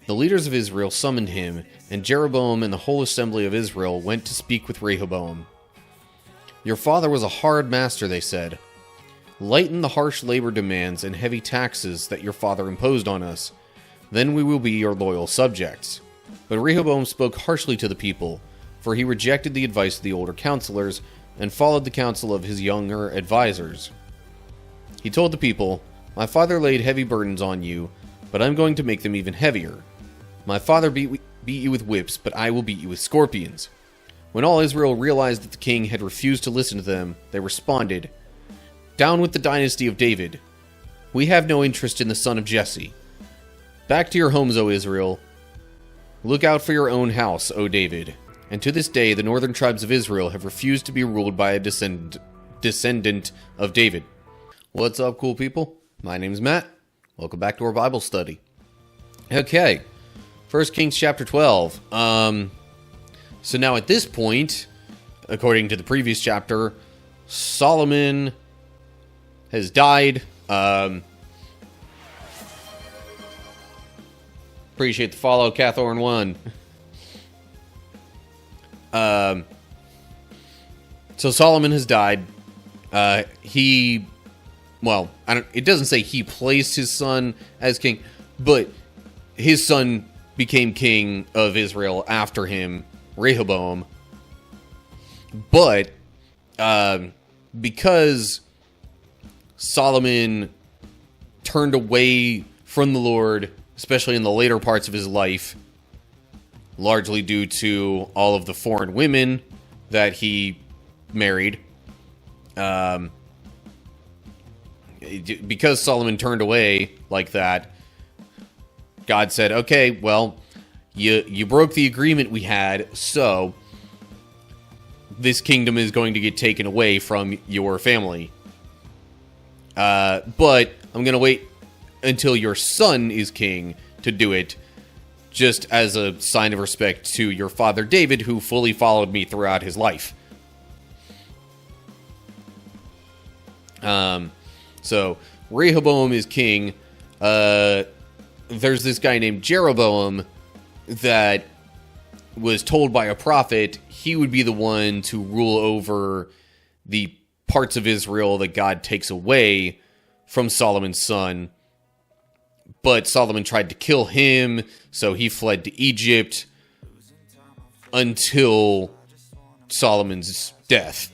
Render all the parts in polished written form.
The leaders of Israel summoned him, and Jeroboam and the whole assembly of Israel went to speak with Rehoboam. Your father was a hard master, they said. Lighten the harsh labor demands and heavy taxes that your father imposed on us. Then we will be your loyal subjects. But Rehoboam spoke harshly to the people, for he rejected the advice of the older counselors and followed the counsel of his younger advisors. He told the people, My father laid heavy burdens on you, but I'm going to make them even heavier. My father beat you with whips, but I will beat you with scorpions. When all Israel realized that the king had refused to listen to them, they responded, Down with the dynasty of David. We have no interest in the son of Jesse. Back to your homes, O Israel. Look out for your own house, O David. And to this day, the northern tribes of Israel have refused to be ruled by a descendant of David. What's up, cool people? My name's Matt. Welcome back to our Bible study. Okay, 1 Kings chapter 12. So now at this point, according to the previous chapter, Solomon has died. Appreciate the follow, Cathorn1. So Solomon has died. It doesn't say he placed his son as king, but his son became king of Israel after him, Rehoboam. But because Solomon turned away from the Lord, especially in the later parts of his life, largely due to all of the foreign women that he married, because Solomon turned away like that, God said, okay, well, you broke the agreement we had, so this kingdom is going to get taken away from your family. But I'm going to wait until your son is king to do it, just as a sign of respect to your father David, who fully followed me throughout his life. So Rehoboam is king. There's this guy named Jeroboam that was told by a prophet he would be the one to rule over the parts of Israel that God takes away from Solomon's son. But Solomon tried to kill him, so he fled to Egypt until Solomon's death.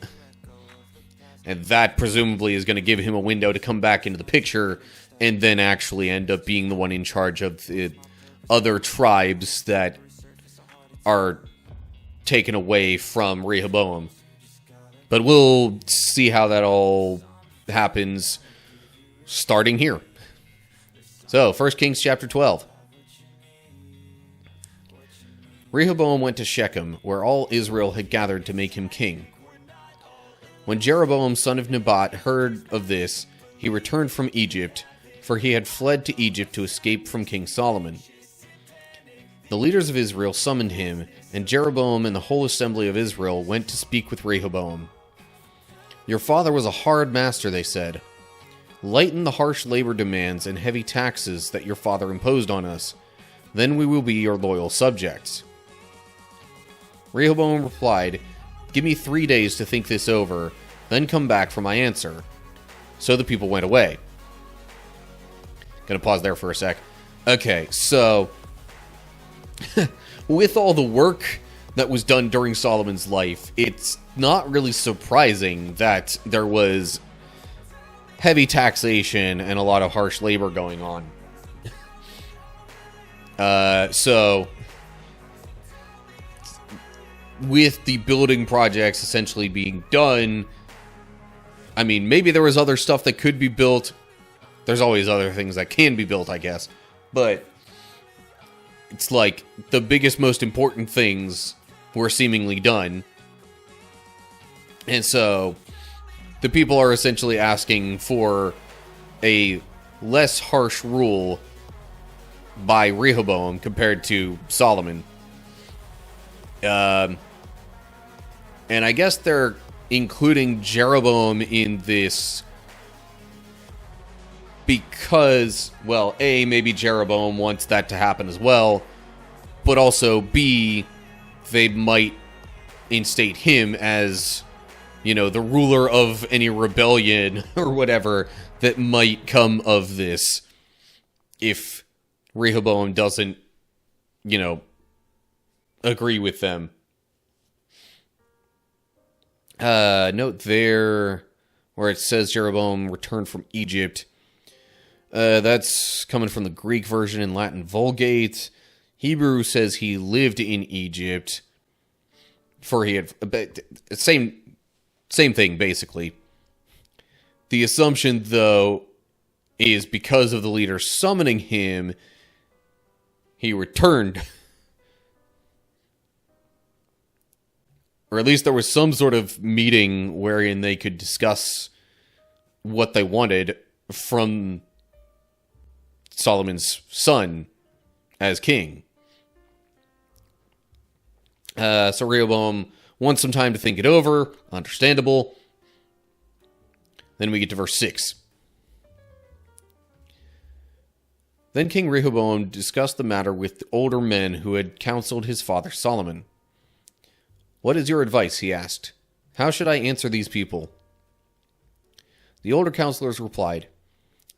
And that presumably is going to give him a window to come back into the picture and then actually end up being the one in charge of the other tribes that are taken away from Rehoboam. But we'll see how that all happens starting here. So, 1 Kings chapter 12. Rehoboam went to Shechem, where all Israel had gathered to make him king. When Jeroboam son of Nebat heard of this, he returned from Egypt, for he had fled to Egypt to escape from King Solomon. The leaders of Israel summoned him, and Jeroboam and the whole assembly of Israel went to speak with Rehoboam. Your father was a hard master, they said. Lighten the harsh labor demands and heavy taxes that your father imposed on us. Then we will be your loyal subjects. Rehoboam replied, Give me 3 days to think this over, then come back for my answer. So the people went away. Gonna pause there for a sec. Okay, so with all the work that was done during Solomon's life, it's not really surprising that there was heavy taxation and a lot of harsh labor going on. So with the building projects essentially being done, I mean, maybe there was other stuff that could be built. There's always other things that can be built, I guess. But it's like the biggest, most important things were seemingly done. And so the people are essentially asking for a less harsh rule by Rehoboam compared to Solomon. And I guess they're including Jeroboam in this because, well, A, maybe Jeroboam wants that to happen as well, but also B, they might instate him as, you know, the ruler of any rebellion or whatever that might come of this if Rehoboam doesn't, you know, agree with them. Note there where it says Jeroboam returned from Egypt. That's coming from the Greek version in Latin Vulgate. Hebrew says he lived in Egypt. For he had same thing basically. The assumption though is because of the leader summoning him, he returned. Or at least there was some sort of meeting wherein they could discuss what they wanted from Solomon's son as king. So Rehoboam wants some time to think it over. Understandable. Then we get to verse 6. Then King Rehoboam discussed the matter with the older men who had counseled his father Solomon. "What is your advice?" he asked. "How should I answer these people?" The older counselors replied,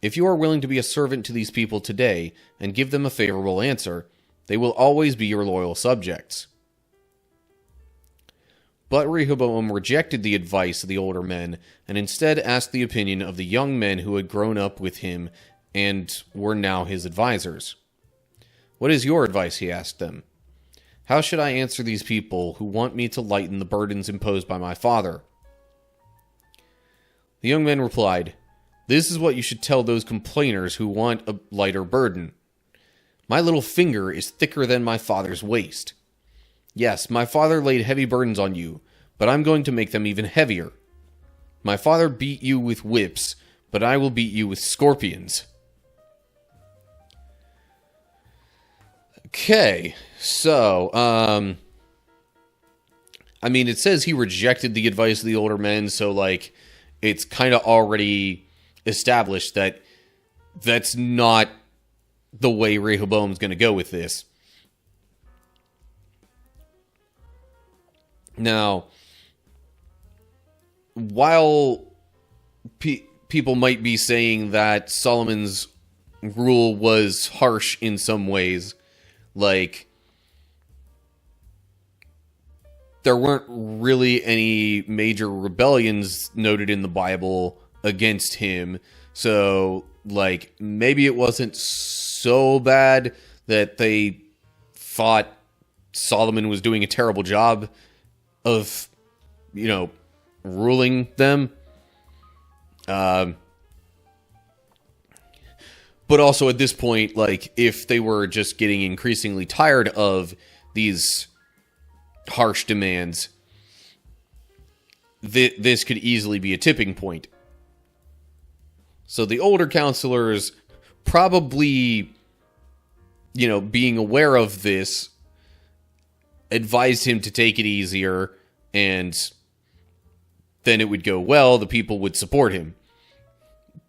"If you are willing to be a servant to these people today and give them a favorable answer, they will always be your loyal subjects." But Rehoboam rejected the advice of the older men and instead asked the opinion of the young men who had grown up with him and were now his advisors. "What is your advice?" he asked them. "How should I answer these people who want me to lighten the burdens imposed by my father?" The young men replied, "This is what you should tell those complainers who want a lighter burden. My little finger is thicker than my father's waist. Yes, my father laid heavy burdens on you, but I'm going to make them even heavier. My father beat you with whips, but I will beat you with scorpions." Okay, so, I mean, it says he rejected the advice of the older men, so, like, it's kind of already established that that's not the way Rehoboam's going to go with this. Now, while people might be saying that Solomon's rule was harsh in some ways, like, there weren't really any major rebellions noted in the Bible against him, so, like, maybe it wasn't so bad that they thought Solomon was doing a terrible job of, you know, ruling them. But also at this point, like, if they were just getting increasingly tired of these harsh demands, this could easily be a tipping point. So the older counselors probably, you know, being aware of this, advised him to take it easier, and then it would go well, the people would support him.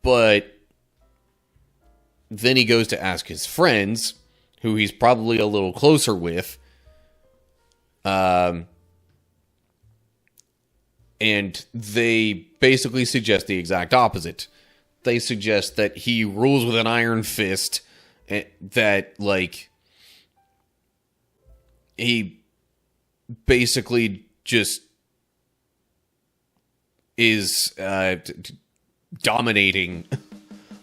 But then he goes to ask his friends, who he's probably a little closer with, and they basically suggest the exact opposite. They suggest that he rules with an iron fist, that, like, he basically just is dominating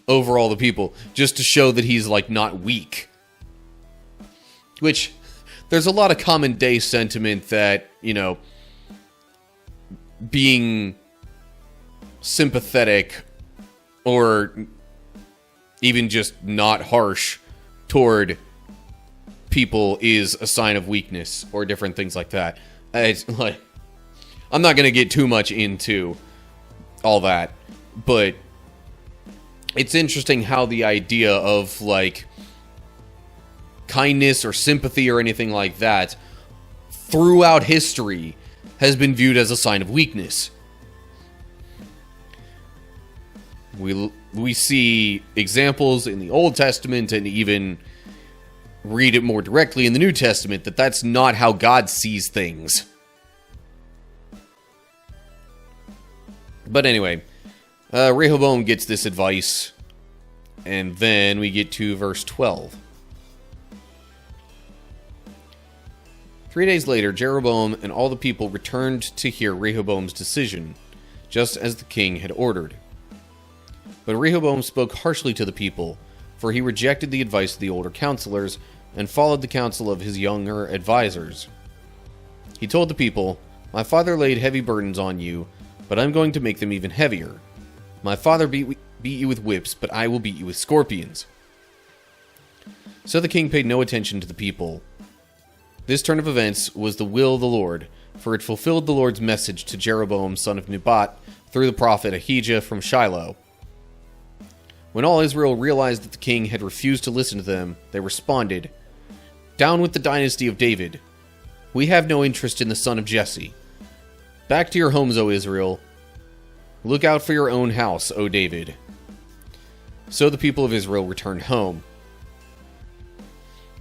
over all the people, just to show that he's, like, not weak. Which, there's a lot of common day sentiment that, you know, being sympathetic or even just not harsh toward people is a sign of weakness, or different things like that. It's like, I'm not going to get too much into all that, but it's interesting how the idea of, like, kindness or sympathy or anything like that throughout history has been viewed as a sign of weakness. We see examples in the Old Testament and even read it more directly in the New Testament that that's not how God sees things. But anyway, Rehoboam gets this advice, and then we get to verse 12. 3 days later, Jeroboam and all the people returned to hear Rehoboam's decision, just as the king had ordered. But Rehoboam spoke harshly to the people, for he rejected the advice of the older counselors and followed the counsel of his younger advisors. He told the people, "My father laid heavy burdens on you, but I'm going to make them even heavier. My father beat you with whips, but I will beat you with scorpions." So the king paid no attention to the people. This turn of events was the will of the Lord, for it fulfilled the Lord's message to Jeroboam son of Nebat through the prophet Ahijah from Shiloh. When all Israel realized that the king had refused to listen to them, they responded, "Down with the dynasty of David. We have no interest in the son of Jesse. Back to your homes, O Israel. Look out for your own house, O David." So the people of Israel returned home.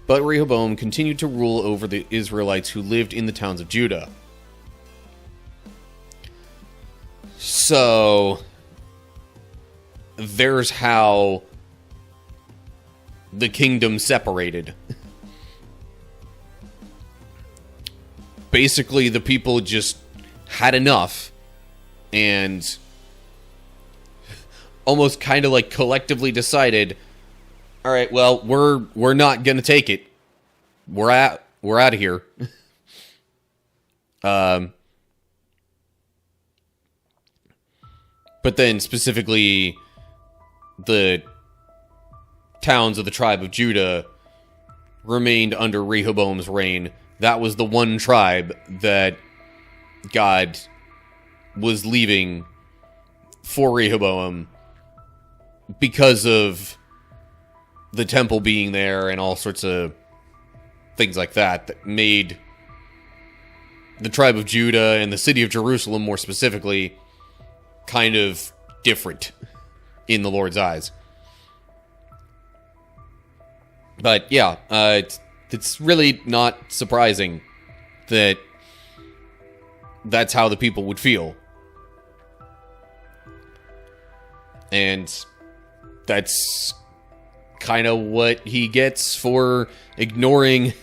But Rehoboam continued to rule over the Israelites who lived in the towns of Judah. So there's how the kingdom separated. Basically, the people just had enough and almost kind of like collectively decided, all right, well, we're not going to take it. We're out of here. But then specifically the towns of the tribe of Judah remained under Rehoboam's reign. That was the one tribe that God was leaving for Rehoboam because of the temple being there and all sorts of things like that that made the tribe of Judah and the city of Jerusalem, more specifically, kind of different in the Lord's eyes. But yeah, it's really not surprising that that's how the people would feel. And that's kind of what he gets for ignoring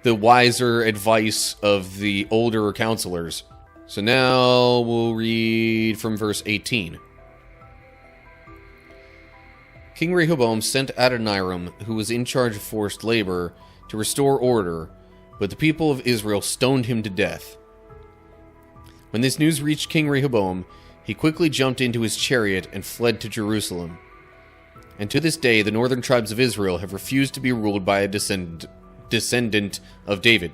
the wiser advice of the older counselors. So now we'll read from verse 18. King Rehoboam sent Adoniram, who was in charge of forced labor, to restore order, but the people of Israel stoned him to death. When this news reached King Rehoboam, he quickly jumped into his chariot and fled to Jerusalem. And to this day, the northern tribes of Israel have refused to be ruled by a descendant of David.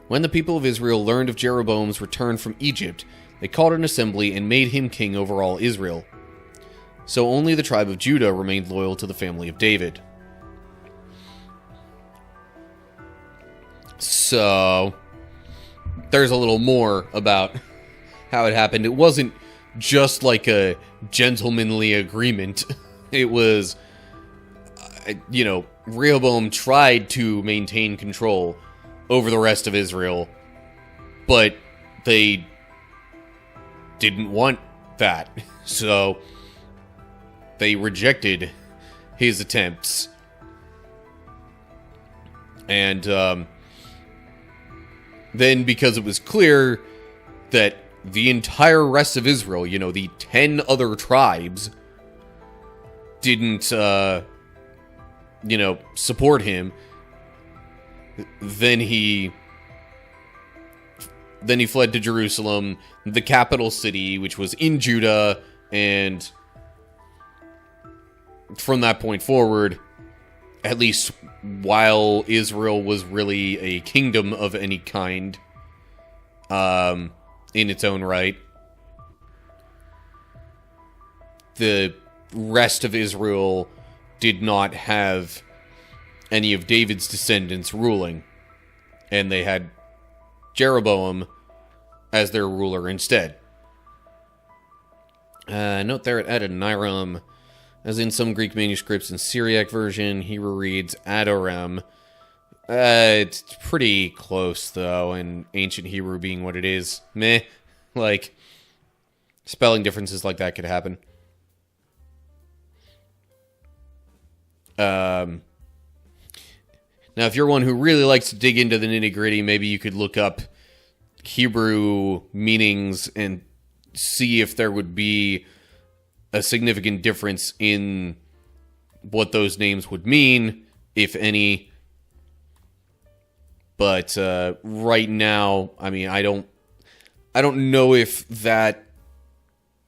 When the people of Israel learned of Jeroboam's return from Egypt, they called an assembly and made him king over all Israel. So only the tribe of Judah remained loyal to the family of David. So there's a little more about how it happened. It wasn't just like a gentlemanly agreement. It was, Rehoboam tried to maintain control over the rest of Israel, but they didn't want that. So they rejected his attempts. And then because it was clear that the entire rest of Israel, the 10 other tribes, didn't, support him, then he fled to Jerusalem, the capital city, which was in Judah, and from that point forward, at least while Israel was really a kingdom of any kind, in its own right, the rest of Israel did not have any of David's descendants ruling, and they had Jeroboam as their ruler instead. Note there at Adoniram, as in some Greek manuscripts and Syriac version, Hebrew reads Adoram. It's pretty close, though, in ancient Hebrew being what it is. Meh. Like, spelling differences like that could happen. Now, if you're one who really likes to dig into the nitty-gritty, maybe you could look up Hebrew meanings and see if there would be a significant difference in what those names would mean, if any. But right now, I mean, I don't know if that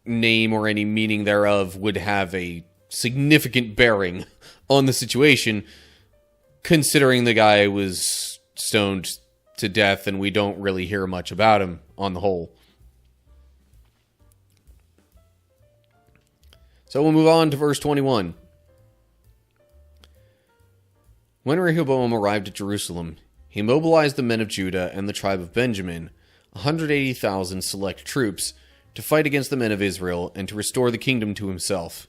name or any meaning thereof would have a significant bearing on the situation, considering the guy was stoned to death and we don't really hear much about him on the whole. So we'll move on to verse 21. When Rehoboam arrived at Jerusalem, he mobilized the men of Judah and the tribe of Benjamin, 180,000 select troops, to fight against the men of Israel and to restore the kingdom to himself.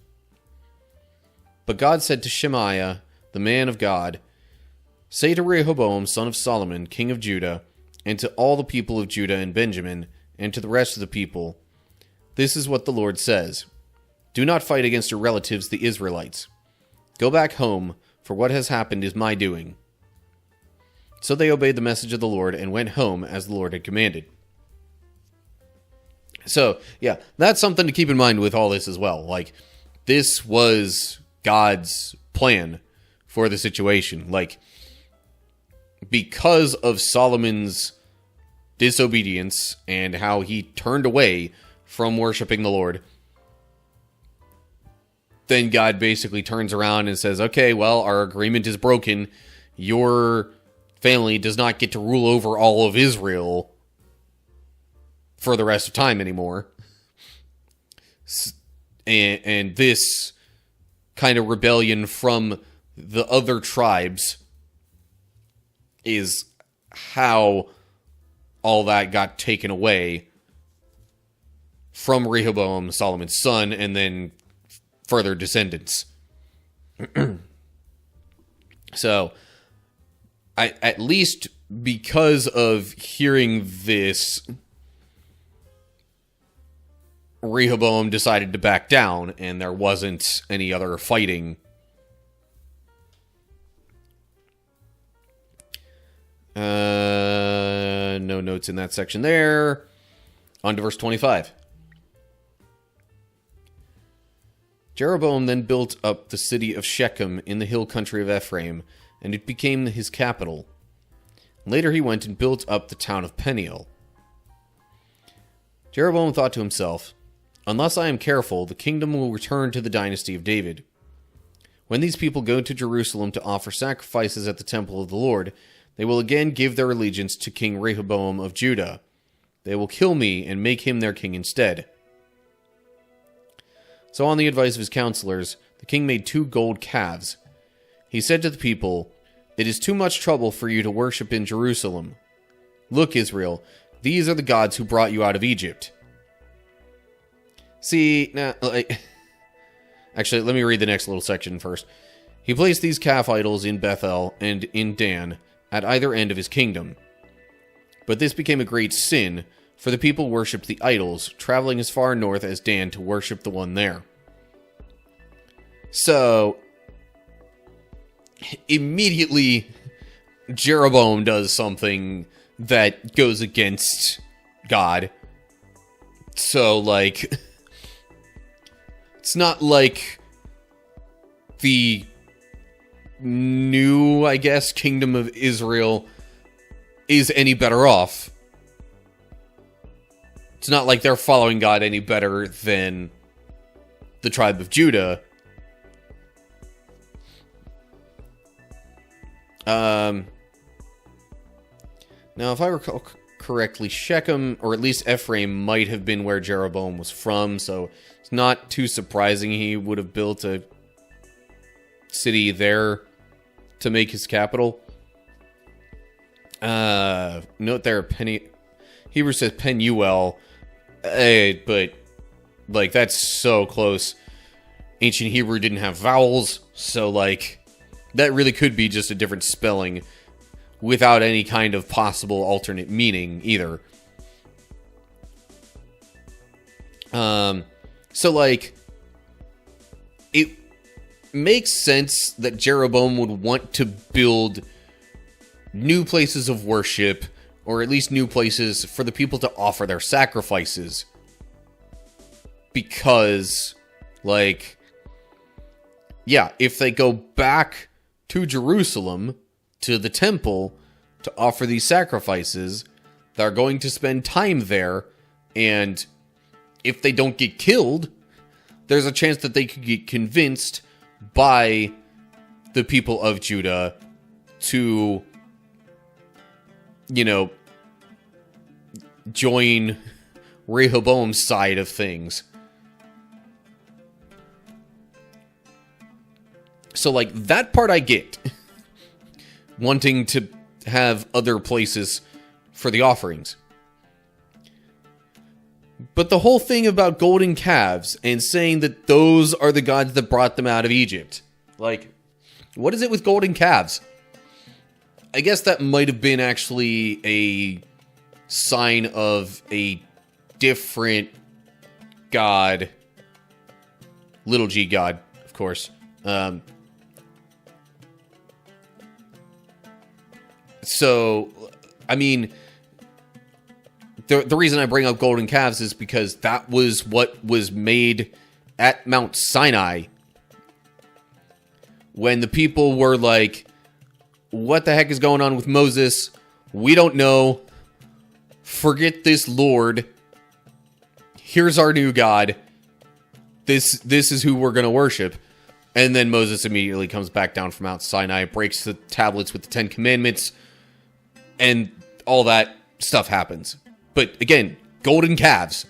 But God said to Shemaiah, the man of God, "Say to Rehoboam, son of Solomon, king of Judah, and to all the people of Judah and Benjamin, and to the rest of the people, this is what the Lord says. Do not fight against your relatives, the Israelites. Go back home, for what has happened is my doing." So they obeyed the message of the Lord and went home as the Lord had commanded. So, yeah, that's something to keep in mind with all this as well. Like, this was God's plan for the situation. Like, because of Solomon's disobedience and how he turned away from worshiping the Lord, then God basically turns around and says, okay, well, our agreement is broken. Your family does not get to rule over all of Israel for the rest of time anymore. And this kind of rebellion from the other tribes is how all that got taken away from Rehoboam, Solomon's son, and then further descendants. So, at least because of hearing this, Rehoboam decided to back down, and there wasn't any other fighting. No notes in that section there. On to verse 25. Jeroboam then built up the city of Shechem in the hill country of Ephraim, and it became his capital. Later he went and built up the town of Peniel. Jeroboam thought to himself, "Unless I am careful, the kingdom will return to the dynasty of David. When these people go to Jerusalem to offer sacrifices at the temple of the Lord, they will again give their allegiance to King Rehoboam of Judah. They will kill me and make him their king instead." So on the advice of his counselors, the king made 2 gold calves. He said to the people, "It is too much trouble for you to worship in Jerusalem. Look, Israel, these are the gods who brought you out of Egypt." See, now, actually, let me read the next little section first. He placed these calf idols in Bethel and in Dan, at either end of his kingdom. But this became a great sin, for the people worshipped the idols, traveling as far north as Dan to worship the one there. So, immediately, Jeroboam does something that goes against God. So, like, it's not like the new, I guess, kingdom of Israel is any better off. It's not like they're following God any better than the tribe of Judah. Now, if I recall correctly, Shechem, or at least Ephraim, might have been where Jeroboam was from, so it's not too surprising he would have built a city there to make his capital. Note there, Hebrew says Penuel, but Like, that's so close. Ancient Hebrew didn't have vowels, so, like, that really could be just a different spelling without any kind of possible alternate meaning, either. So, like, it makes sense that Jeroboam would want to build new places of worship, or at least new places for the people to offer their sacrifices. Because, like, yeah, if they go back to Jerusalem, to the temple, to offer these sacrifices, they're going to spend time there, and if they don't get killed, there's a chance that they could get convinced by the people of Judah to, you know, join Rehoboam's side of things. So, like, that part I get. Wanting to have other places for the offerings. But the whole thing about golden calves and saying that those are the gods that brought them out of Egypt. Like, what is it with golden calves? I guess that might have been actually a sign of a different god. Little g god, of course. So, I mean, the reason I bring up golden calves is because that was what was made at Mount Sinai. When the people were like, what the heck is going on with Moses? We don't know. Forget this Lord. Here's our new God. This is who we're going to worship. And then Moses immediately comes back down from Mount Sinai, breaks the tablets with the 10 Commandments, and all that stuff happens. But again, golden calves.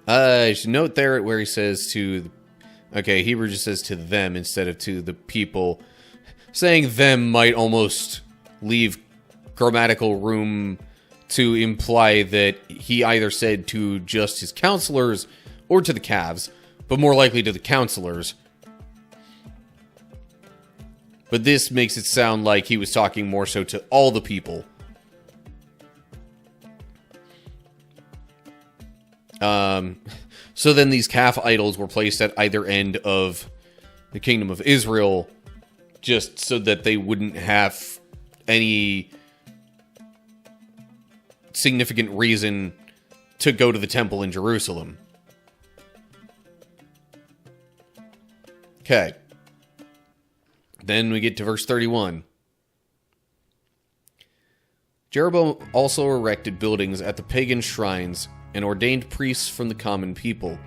I should note there where he says to... Okay, Hebrew just says to them instead of to the people. Saying them might almost leave grammatical room to imply that he either said to just his counselors or to the calves, but more likely to the counselors. But this makes it sound like he was talking more so to all the people. So then these calf idols were placed at either end of the kingdom of Israel, just so that they wouldn't have any significant reason to go to the temple in Jerusalem. Okay. Then we get to verse 31. Jeroboam also erected buildings at the pagan shrines and ordained priests from the common people,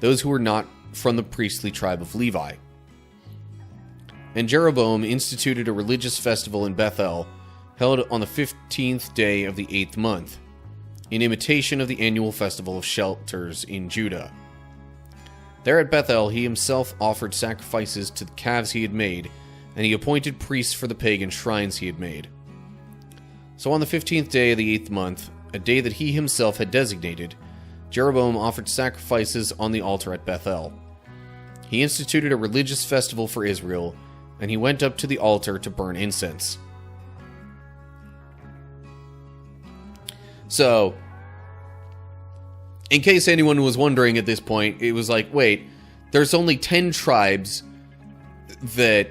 those who were not from the priestly tribe of Levi. And Jeroboam instituted a religious festival in Bethel, held on the 15th day of the 8th month, in imitation of the annual festival of shelters in Judah. There at Bethel he himself offered sacrifices to the calves he had made, and he appointed priests for the pagan shrines he had made. So on the 15th day of the 8th month, a day that he himself had designated, Jeroboam offered sacrifices on the altar at Bethel. He instituted a religious festival for Israel, and he went up to the altar to burn incense. So, in case anyone was wondering at this point, it was like, wait, there's only 10 tribes that,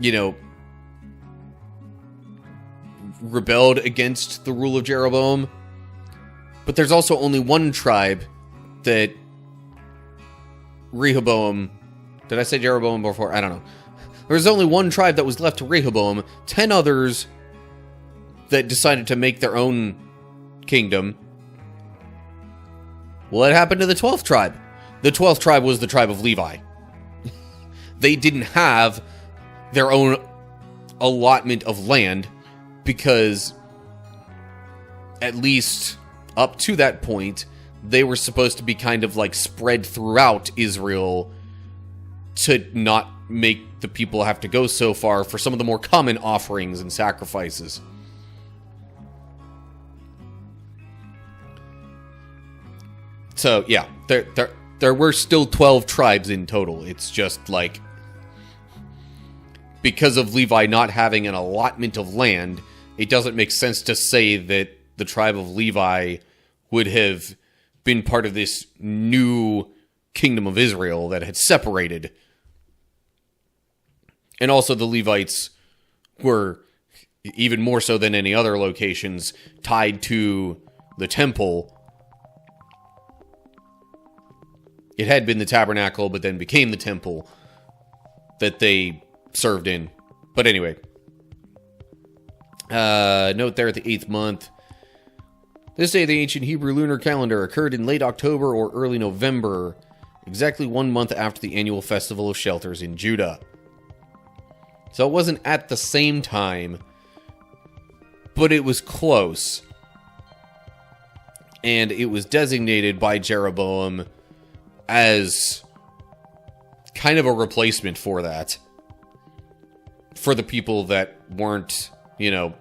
you know, rebelled against the rule of Jeroboam, but there's also only one tribe that Rehoboam... Did I say Jeroboam before? I don't know. There's only one tribe that was left to Rehoboam, 10 others that decided to make their own kingdom. What happened to the 12th tribe? The 12th tribe was the tribe of Levi. They didn't have their own allotment of land, because at least up to that point, they were supposed to be kind of like spread throughout Israel to not make the people have to go so far for some of the more common offerings and sacrifices. So, yeah, there were still 12 tribes in total. It's just, like, because of Levi not having an allotment of land, it doesn't make sense to say that the tribe of Levi would have been part of this new kingdom of Israel that had separated. And also the Levites were, even more so than any other locations, tied to the temple. It had been the tabernacle, but then became the temple that they served in. But anyway. Note there at the 8th month. This day of the ancient Hebrew lunar calendar occurred in late October or early November, exactly 1 month after the annual festival of shelters in Judah. So it wasn't at the same time, but it was close. And it was designated by Jeroboam as kind of a replacement for that. For the people that weren't, you know,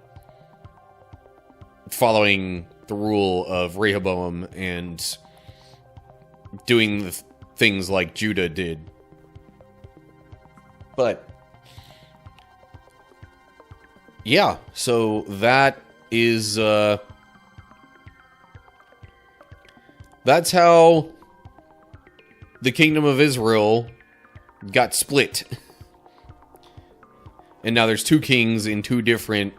following the rule of Rehoboam and doing the things like Judah did. But yeah, so that is that's how the kingdom of Israel got split. And now there's 2 kings in 2 different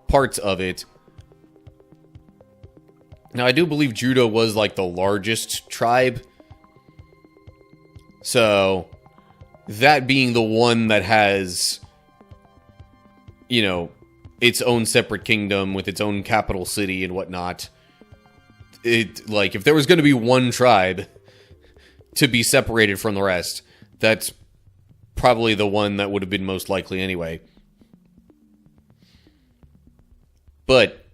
parts of it. Now, I do believe Judah was, like, the largest tribe. So, that being the one that has, you know, its own separate kingdom with its own capital city and whatnot. It, like, if there was going to be one tribe to be separated from the rest, that's probably the one that would have been most likely anyway. But,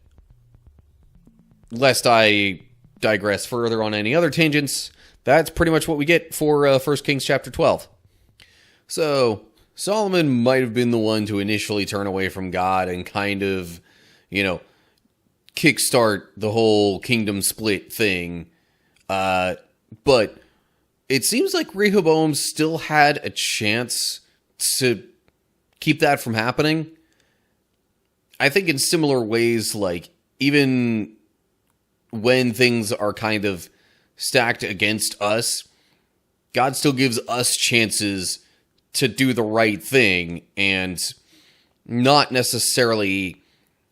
lest I digress further on any other tangents, that's pretty much what we get for 1 Kings chapter 12. So, Solomon might have been the one to initially turn away from God and kind of, you know, kickstart the whole kingdom split thing. But it seems like Rehoboam still had a chance to keep that from happening. I think in similar ways, like, even when things are kind of stacked against us, God still gives us chances to do the right thing and not necessarily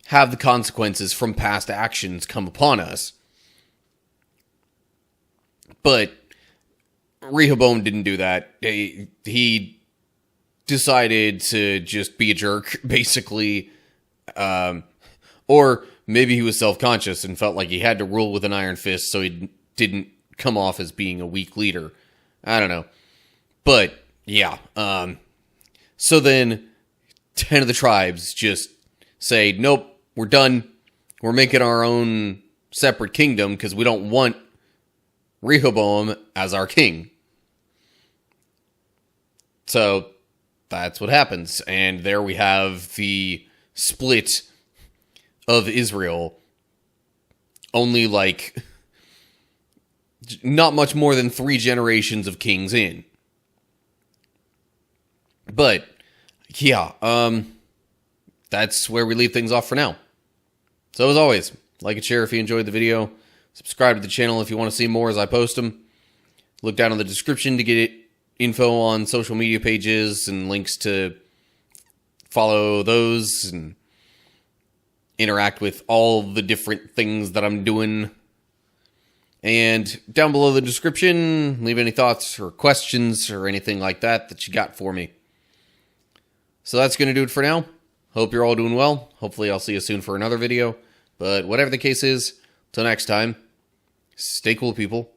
have the consequences from past actions come upon us. But Rehoboam didn't do that. He decided to just be a jerk, basically. Or maybe he was self-conscious and felt like he had to rule with an iron fist so he didn't come off as being a weak leader. I don't know. But, yeah. So then, 10 of the tribes just say, nope, we're done. We're making our own separate kingdom because we don't want Rehoboam as our king. So, that's what happens. And there we have the split of Israel. Only, like, not much more than 3 generations of kings in. But, yeah, that's where we leave things off for now. So, as always, like and share if you enjoyed the video. Subscribe to the channel if you want to see more as I post them. Look down in the description to get info on social media pages and links to follow those and interact with all the different things that I'm doing. And down below the description, leave any thoughts or questions or anything like that you got for me. So that's going to do it for now. Hope you're all doing well. Hopefully I'll see you soon for another video. But whatever the case is, till next time, stay cool, people.